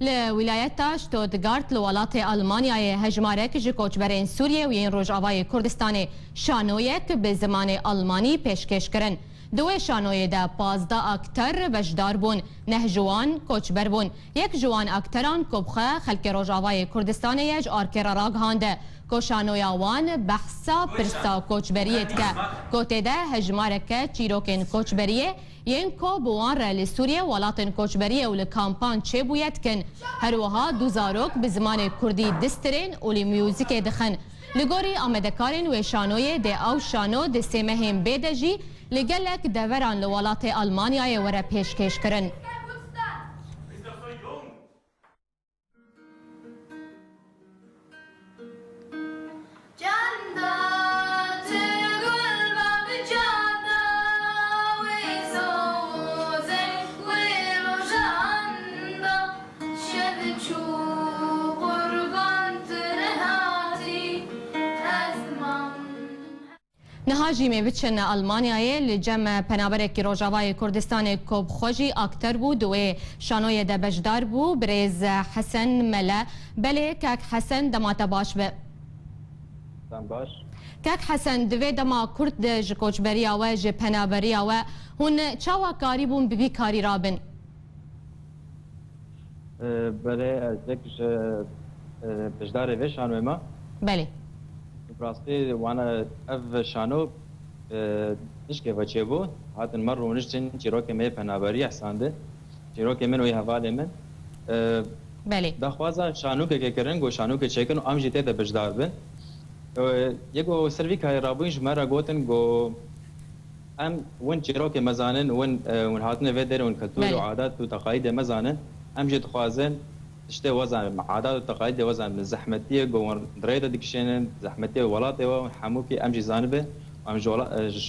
لولايتا شتوتغارت لولات ألمانيا هجمارك جي كوچبرين سوريا وين روجاواي كردستان شانويك بزمان ألماني پیشکش کرن. دوی شانوی دا 15 اکتر بشدار بون، 9 جوان کوچبر بون. یک جوان اکتران کبخه خلک روجاوای کردستان یج آرکر راگ هانده. کو شانوی آوان بحثا پرسا کوچبریت که گوته ده هجمارک چیروکن کوچبریه ین کو بوان را لسوریه ولاتن کوچبریه و لکامپان چه بوید کن. هروها دوزاروک بزمان کردی دسترین و لمیوزیک دخن. لگوری آمدکارن و شانوی ده او شانو ده سیمهم بیدجی لگلک دوران لولات آلمانیای وره پیشکش کرن. نهاجی می‌بچن آلمانیای لجمع پنابرک روجاوای کردستان کوب خوشی اکتر بود دوی شانوی دبشدار بود برز حسن ملا بله کاک حسن دمات باش به باش کاک حسن دوی دما کرد جکوچبری و ج پنابری و هون چاوا کاری بون بی کاری رابن بله ذکر بشدار و شانوی ما بله براستی وانا اف شانو نشکه وچه بود هاتن مر و نشتن چیروک می پنابری احسانده چیروک من وی حواله من بله دخوازا شانو که کرن گو شانو که چکن و ام جیته ده بجدار بن یکو سروی که رابوینش مرا گوتن گو ام ون چیروک مزانن ون هاتن ویدر ون کلتور و عادات و تقاید مزانن ام جیت خوازن تشتي وزن عادات وتقاليد وزن زحمتيه جوان دريده ديكشين زحمتيه ولاتي وحموكي امجي زانبه امجي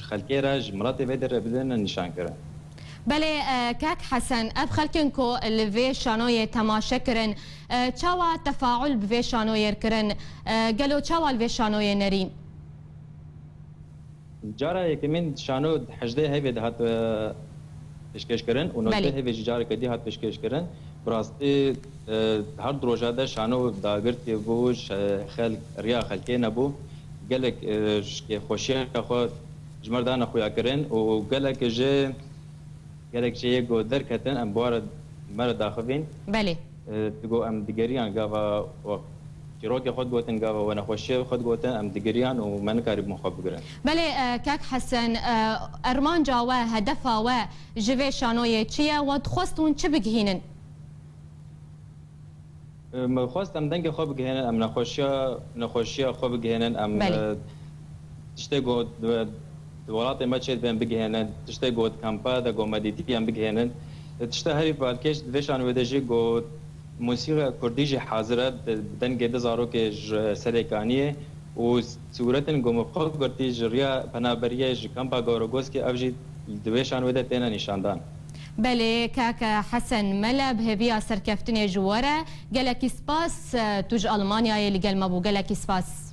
خلكيره جمراتي بدر بدنا نشان كره بله کاک حسن اب خلکن کو لوی شانوی تماشا کرن چاوا تفاعل بوی شانوی کرن گلو چاوا لوی شانوی نرین جارا یکمین شانو حجده هی هات پیشکش کرن و نوته هی جارا کدی هات پیشکش کرن براستی هر دروجاده شانو داگرتی بو خلق ریا خلقی نبو گلک که خوشی خود جمردان خویا کرن و گلک جه گو در کتن ام بار مرد داخوین بله تگو ام دیگریان گاوا و چیروک خود گوتن گاوا و نخوشی خود گوتن ام دیگریان و من کاری مخاب بگرن بله کاک حسن ارمان جاوا هدفا و جوی شانوی چیه و تخواستون چه بگهینن خواستم دنگ خوب گهنن ام نخوشی خوب گهنن ام تشته گود ولات ما چه بهم بگهنن تشته گود کامپا دا گو مدیتی ام بگهنن تشته هری بالکش دوشان ودجی گود موسیقی کردیج حاضره دنگ دزارو که سرکانیه و صورتن گو مخوب گرتی جریا پنابریه ج کامپا گوروگوس که افجی دوشان وده تینا نشاندان بله کاک حسن ملا بهویا سرکفتن جواره گلکی سپاس توج آلمانیا لگل مبو گلکی سپاس